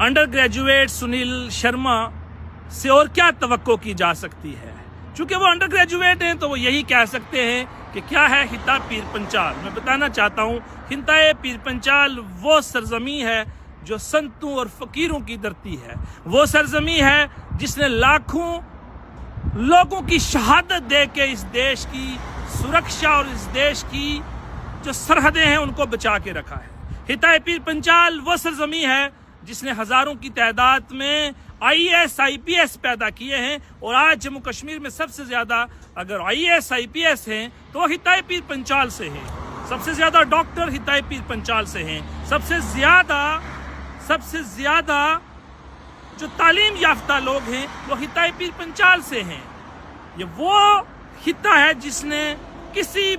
Under graduate Sunil Sharma से और क्या तवक्को की जा सकती है। चूंकि वो अंडर ग्रेजुएट हैं तो वो यही कह सकते हैं कि क्या है हिता पीर पंचाल। मैं बताना चाहता हूँ, हिता पीर पंचाल वो सरजमी है जो संतों और फकीरों की धरती है। वो सरजमी है जिसने लाखों लोगों की शहादत दे के इस देश की सुरक्षा और इस देश की जो सरहदें हैं उनको बचा के रखा है। हिता पीर पंचाल वो सरजमी है जिसने हजारों की तादाद में IAS IPS पैदा किए हैं, और आज जम्मू कश्मीर में सबसे ज्यादा अगर IAS IPS हैं तो वो हिता पीर पंचाल से हैं। सबसे ज्यादा डॉक्टर हिता पीर पंचाल से हैं। सबसे ज्यादा जो तालीम याफ्ता लोग हैं वो हिता पीर पंचाल से हैं। ये वो हिता है जिसने किसी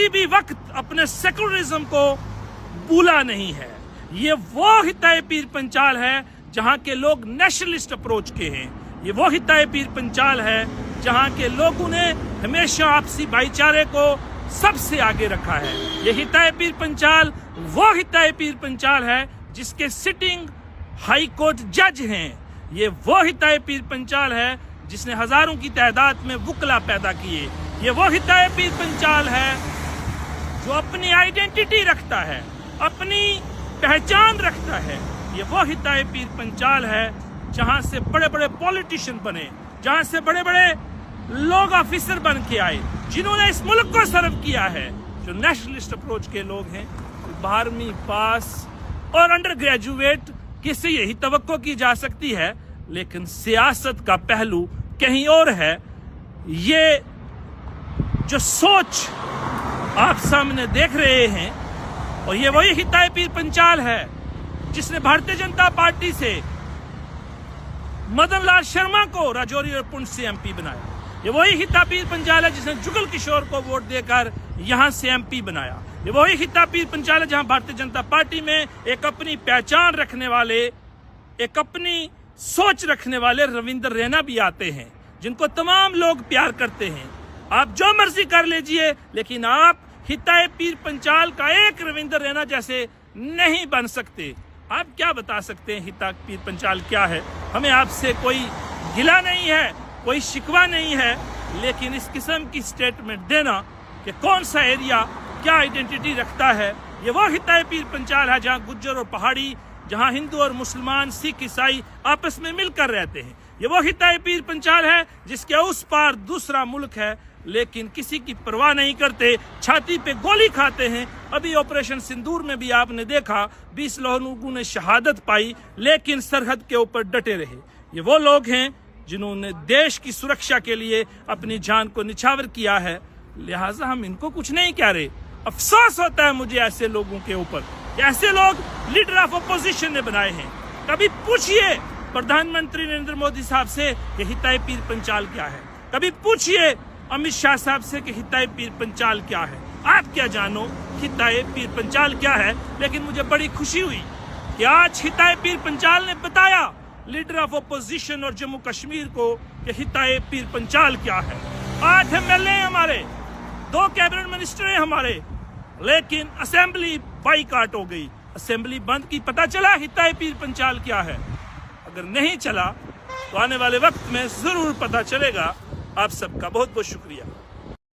भी वक्त अपने सेकुलरिज्म को भूला नहीं है। ये वो हिता पीर पंचाल है जहां के लोग नेशनलिस्ट अप्रोच के हैं। ये वो हिता पीर पंचाल है जहां के लोगों ने हमेशा आपसी भाईचारे को सबसे आगे रखा है। ये हिता पीर पंचाल वो हिता पीर पंचाल है जिसके सिटिंग हाई कोर्ट जज हैं। ये वो हिता पीर पंचाल है जिसने हजारों की तादाद में वकला पैदा किए। ये वो हिता पीर पंचाल है जो अपनी आइडेंटिटी रखता है, अपनी पहचान रखता है। ये वो हिता पीर पंचाल है जहां से बड़े बड़े पॉलिटिशियन बने, जहां से बड़े बड़े लोग ऑफिसर बन के आए, जिन्होंने इस मुल्क को सर्व किया है। जो नेशनलिस्ट अप्रोच के लोग हैं, 12वीं पास और अंडर ग्रेजुएट किससे यही तवक्को की जा सकती है, लेकिन सियासत का पहलू कहीं और है। ये जो सोच आप सामने देख रहे हैं, और ये वही हिता पीर पंचाल है जिसने भारतीय जनता पार्टी से मदन लाल शर्मा को राजौरी और पुंछ से MP बनाया। ये वही हिता पीर पंचाल है जिसने जुगल किशोर को वोट देकर यहां से MP बनाया। ये वही हिता पीर पंचाल है जहां भारतीय जनता पार्टी में एक अपनी पहचान रखने वाले, एक अपनी सोच रखने वाले रविंद्र रैना भी आते हैं, जिनको तमाम लोग प्यार करते हैं। आप जो मर्जी कर लीजिए, लेकिन आप हिता पीर पंचाल का एक रविंद्र रैना जैसे नहीं बन सकते। आप क्या बता सकते हैं हिता पीर पंचाल क्या है? हमें आपसे कोई गिला नहीं है, कोई शिकवा नहीं है, लेकिन इस किस्म की स्टेटमेंट देना कि कौन सा एरिया क्या आइडेंटिटी रखता है, ये वो हिता पीर पंचाल है जहां गुज्जर और पहाड़ी, जहां हिंदू और मुसलमान, सिख, ईसाई आपस में मिलकर रहते हैं। ये वो हिता पीर पंचाल है जिसके उस पार दूसरा मुल्क है, लेकिन किसी की परवाह नहीं करते, छाती पे गोली खाते हैं। अभी ऑपरेशन सिंदूर में भी आपने देखा 20 लोगों ने शहादत पाई, लेकिन सरहद के ऊपर डटे रहे। ये वो लोग हैं जिन्होंने देश की सुरक्षा के लिए अपनी जान को निछावर किया है, लिहाजा हम इनको कुछ नहीं कह रहे। अफसोस होता है मुझे ऐसे लोगों के ऊपर, ऐसे लोग लीडर ऑफ अपोजिशन ने बनाए हैं। कभी पूछिए प्रधानमंत्री नरेंद्र मोदी साहब से कि हिता पीर पंचाल क्या है, कभी पूछिए अमित शाह साहब से कि हिता पीर पंचाल क्या है। आप क्या जानो हिता पीर पंचाल क्या है। लेकिन मुझे बड़ी खुशी हुई कि आज हिता पीर पंचाल ने बताया लीडर ऑफ अपोजिशन और जम्मू कश्मीर को कि हिता पीर पंचाल क्या है। 8 MLA हमारे, 2 कैबिनेट मिनिस्टर हैं हमारे, लेकिन असेंबली बाईकाट हो गई, असेंबली बंद की। पता चला हिता पीर पंचाल क्या है? अगर नहीं चला तो आने वाले वक्त में जरूर पता चलेगा। आप सबका बहुत बहुत शुक्रिया।